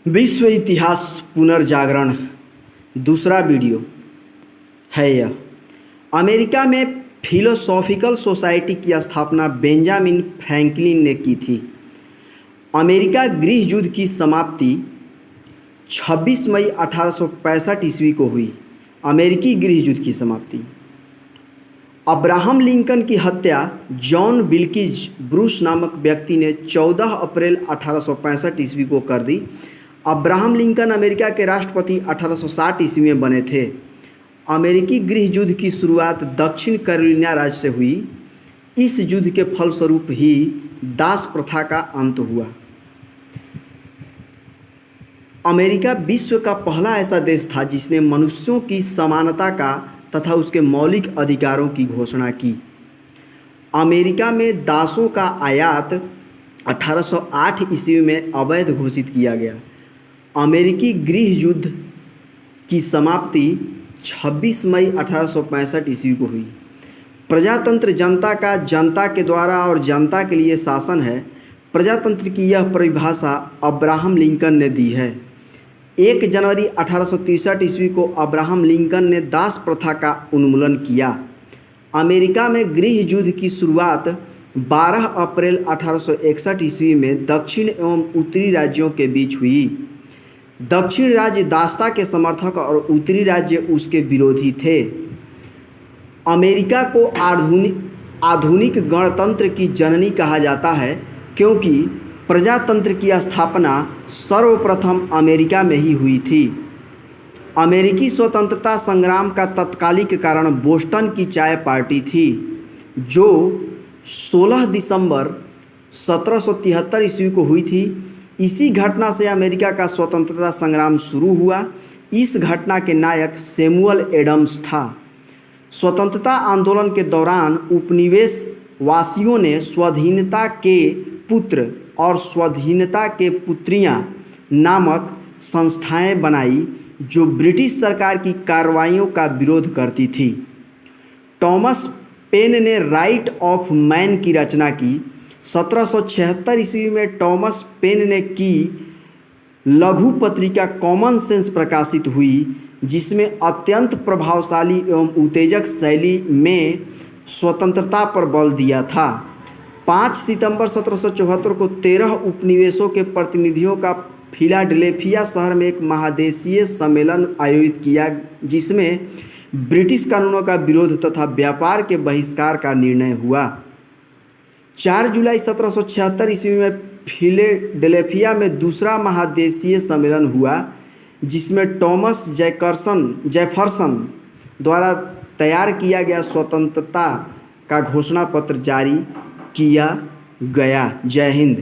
विश्व इतिहास पुनर्जागरण दूसरा वीडियो है यह। अमेरिका में फिलोसॉफिकल सोसाइटी की स्थापना बेंजामिन फ्रैंकलिन ने की थी। अमेरिका गृह युद्ध की समाप्ति 26 मई 1865 ईस्वी को हुई। अमेरिकी गृह युद्ध की समाप्ति। अब्राहम लिंकन की हत्या जॉन विल्किज ब्रूस नामक व्यक्ति ने 14 अप्रैल 1865 ईस्वी को कर दी। अब्राहम लिंकन अमेरिका के राष्ट्रपति 1860 ईस्वी में बने थे। अमेरिकी गृह युद्ध की शुरुआत दक्षिण कैरोलिना राज्य से हुई। इस युद्ध के फलस्वरूप ही दास प्रथा का अंत हुआ। अमेरिका विश्व का पहला ऐसा देश था जिसने मनुष्यों की समानता का तथा उसके मौलिक अधिकारों की घोषणा की। अमेरिका में दासों का आयात 1808 ईस्वी में अवैध घोषित किया गया। अमेरिकी गृह युद्ध की समाप्ति 26 मई 1865 ईस्वी को हुई। प्रजातंत्र जनता का जनता के द्वारा और जनता के लिए शासन है। प्रजातंत्र की यह परिभाषा अब्राहम लिंकन ने दी है। 1 जनवरी 1863 ईस्वी को अब्राहम लिंकन ने दास प्रथा का उन्मूलन किया। अमेरिका में गृह युद्ध की शुरुआत 12 अप्रैल 1861 ईस्वी में दक्षिण एवं उत्तरी राज्यों के बीच हुई। दक्षिण राज्य दासता के समर्थक और उत्तरी राज्य उसके विरोधी थे। अमेरिका को आधुनिक गणतंत्र की जननी कहा जाता है क्योंकि प्रजातंत्र की स्थापना सर्वप्रथम अमेरिका में ही हुई थी। अमेरिकी स्वतंत्रता संग्राम का तत्कालिक कारण बोस्टन की चाय पार्टी थी, जो 16 दिसंबर 1773 ईस्वी को हुई थी। इसी घटना से अमेरिका का स्वतंत्रता संग्राम शुरू हुआ। इस घटना के नायक सैमुअल एडम्स था। स्वतंत्रता आंदोलन के दौरान उपनिवेशवासियों ने स्वाधीनता के पुत्र और स्वाधीनता के पुत्रियां नामक संस्थाएं बनाई जो ब्रिटिश सरकार की कार्रवाइयों का विरोध करती थी। टॉमस पेन ने राइट ऑफ मैन की रचना की। 1776 ईस्वी में टॉमस पेन ने की लघु पत्रिका कॉमन सेंस प्रकाशित हुई, जिसमें अत्यंत प्रभावशाली एवं उत्तेजक शैली में स्वतंत्रता पर बल दिया था। 5 सितंबर 1774 को 13 उपनिवेशों के प्रतिनिधियों का फिलाडेल्फिया शहर में एक महादेशीय सम्मेलन आयोजित किया, जिसमें ब्रिटिश कानूनों का विरोध तथा व्यापार के बहिष्कार का निर्णय हुआ। 4 जुलाई 1776 ईस्वी में फिलाडेल्फिया में दूसरा महादेशीय सम्मेलन हुआ, जिसमें टॉमस जेफरसन द्वारा तैयार किया गया स्वतंत्रता का घोषणा पत्र जारी किया गया। जय हिंद।